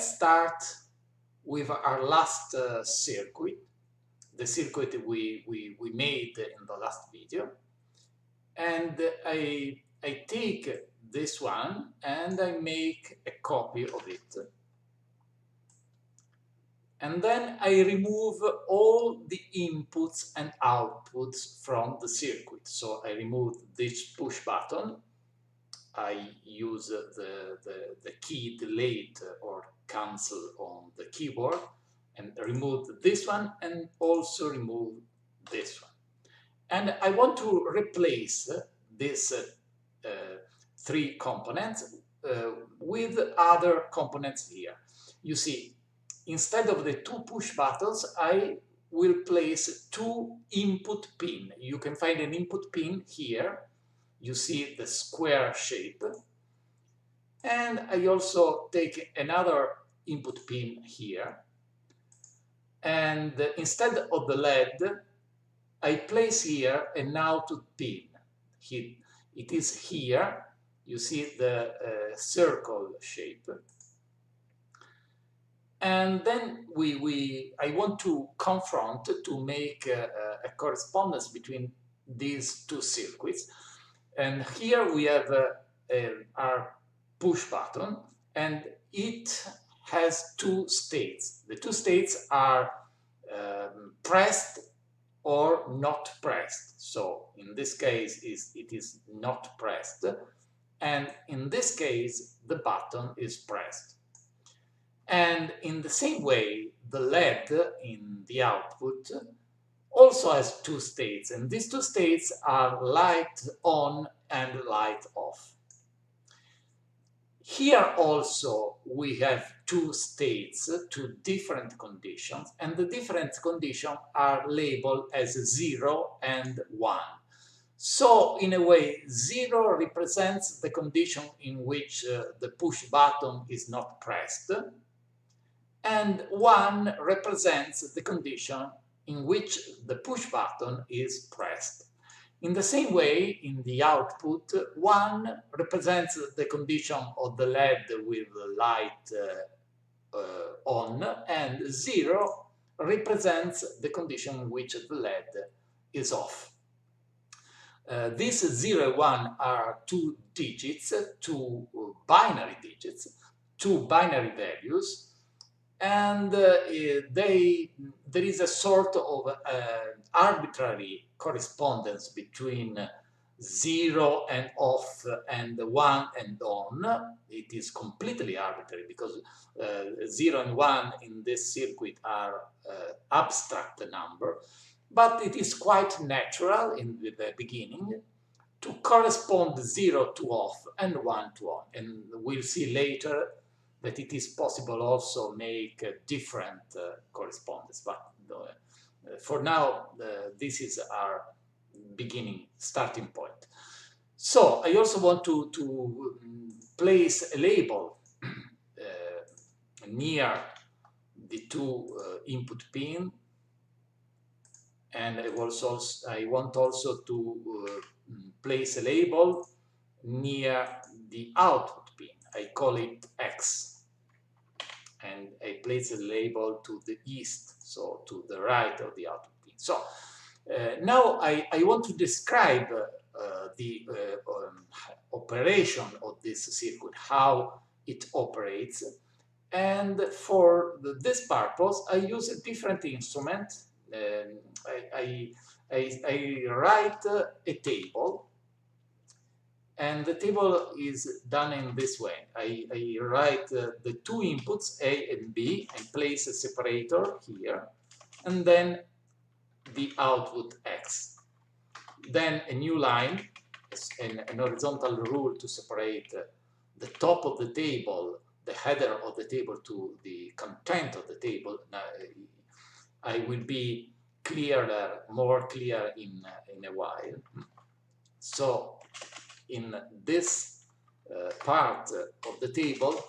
let's start with our last circuit, the circuit we made in the last video. And I take this one and I make a copy of it. And then I remove all the inputs and outputs from the circuit. So I remove this push button. I use the key delete or cancel on the keyboard and remove this one and also remove this one. And I want to replace these three components with other components here. You see, instead of the two push buttons, I will place two input pins. You can find an input pin here. You see the square shape. And I also take another input pin here. And instead of the LED, I place here an output pin. It is here. You see the circle shape. And then I want to confront to make a correspondence between these two circuits. And here we have our push button, and it has two states. The two states are pressed or not pressed. So in this case it is not pressed, and in this case the button is pressed. And in the same way, the LED in the output also has two states, and these two states are light on and light off. Here also we have two states, two different conditions, and the different conditions are labeled as 0 and 1. So in a way, 0 represents the condition in which the push button is not pressed, and 1 represents the condition in which the push button is pressed. In the same way, in the output, 1 represents the condition of the LED with light on, and 0 represents the condition in which the LED is off. These 0 and 1 are two digits, two binary digits, two binary values, and there is a sort of arbitrary correspondence between 0 and off and 1 and on. It is completely arbitrary because 0 and 1 in this circuit are abstract number, but it is quite natural in the beginning to correspond 0 to off and 1 to on, and we'll see later that it is possible also make different correspondence, but for now this is our beginning starting point. So I also want to place a label near the two input pin, and I want also to place a label near the output pin. I call it X, and I place a label to the east, so to the right of the output pin. So now I want to describe the operation of this circuit, how it operates, and for this purpose I use a different instrument. I write a table, and the table is done in this way. I write the two inputs A and B and place a separator here, and then the output X. Then a new line, an horizontal rule to separate the top of the table, the header of the table, to the content of the table. I will be clearer, more clear in a while. So in this part of the table,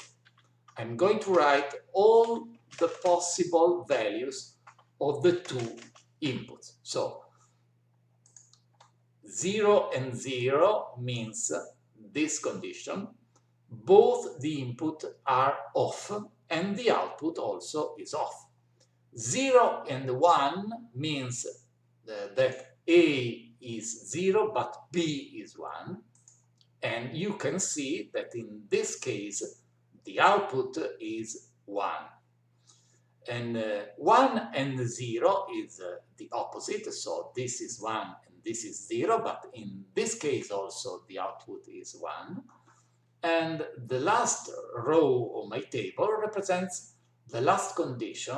I'm going to write all the possible values of the two inputs. So 0 and 0 means this condition. Both the input are off, and the output also is off. 0 and 1 means that A is 0 but B is 1, and you can see that in this case the output is 1. And 1 and 0 is the opposite, so this is 1 and this is 0, but in this case also the output is 1. And the last row of my table represents the last condition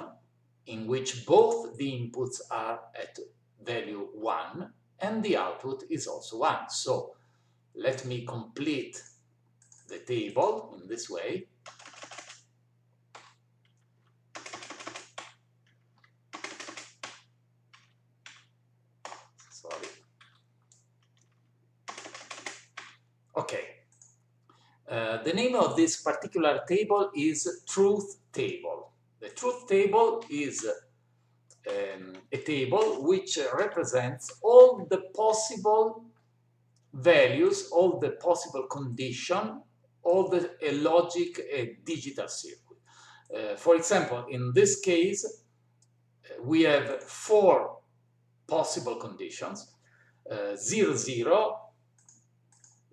in which both the inputs are at value 1 and the output is also 1. So let me complete the table in this way. Sorry. Okay. The name of this particular table is truth table. The truth table is a table which represents all the possible values, all the possible conditions, all the logic digital circuit. For example, in this case, we have 4 possible conditions: 0, 0,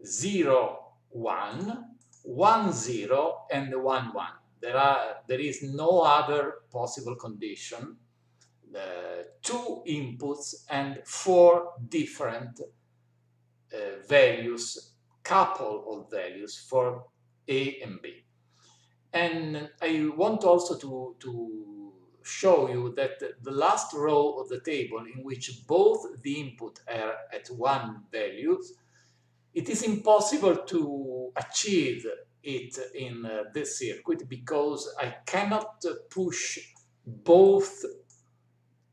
0, 1, 1, 0, and 1, 1. There is no other possible condition. 2 inputs and 4 different values, couple of values for A and B. And I want also to show you that the last row of the table, in which both the input are at 1 values, it is impossible to achieve it in this circuit because I cannot push both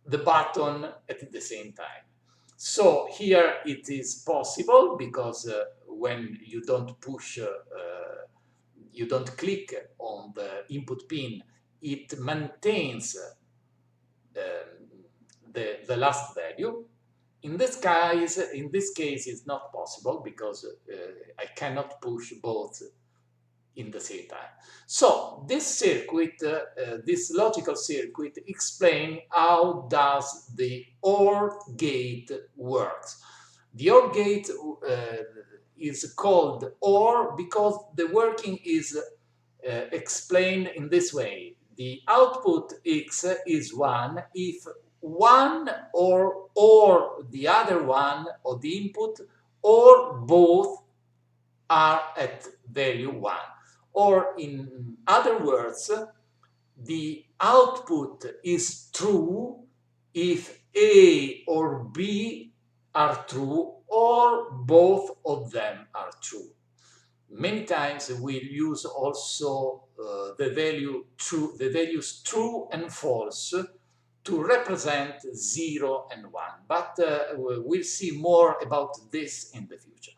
the button at the same time. So here it is possible because when you don't push, you don't click on the input pin, it maintains the last value. In this case, it's not possible because I cannot push both in the same time. So this circuit, this logical circuit, explains how does the OR gate works. The OR gate is called OR because the working is explained in this way. The output X is 1 if one or the other one of the input or both are at value 1. Or in other words, the output is true if A or B are true or both of them are true. Many times we use also the values true and false to represent 0 and 1, but we'll see more about this in the future.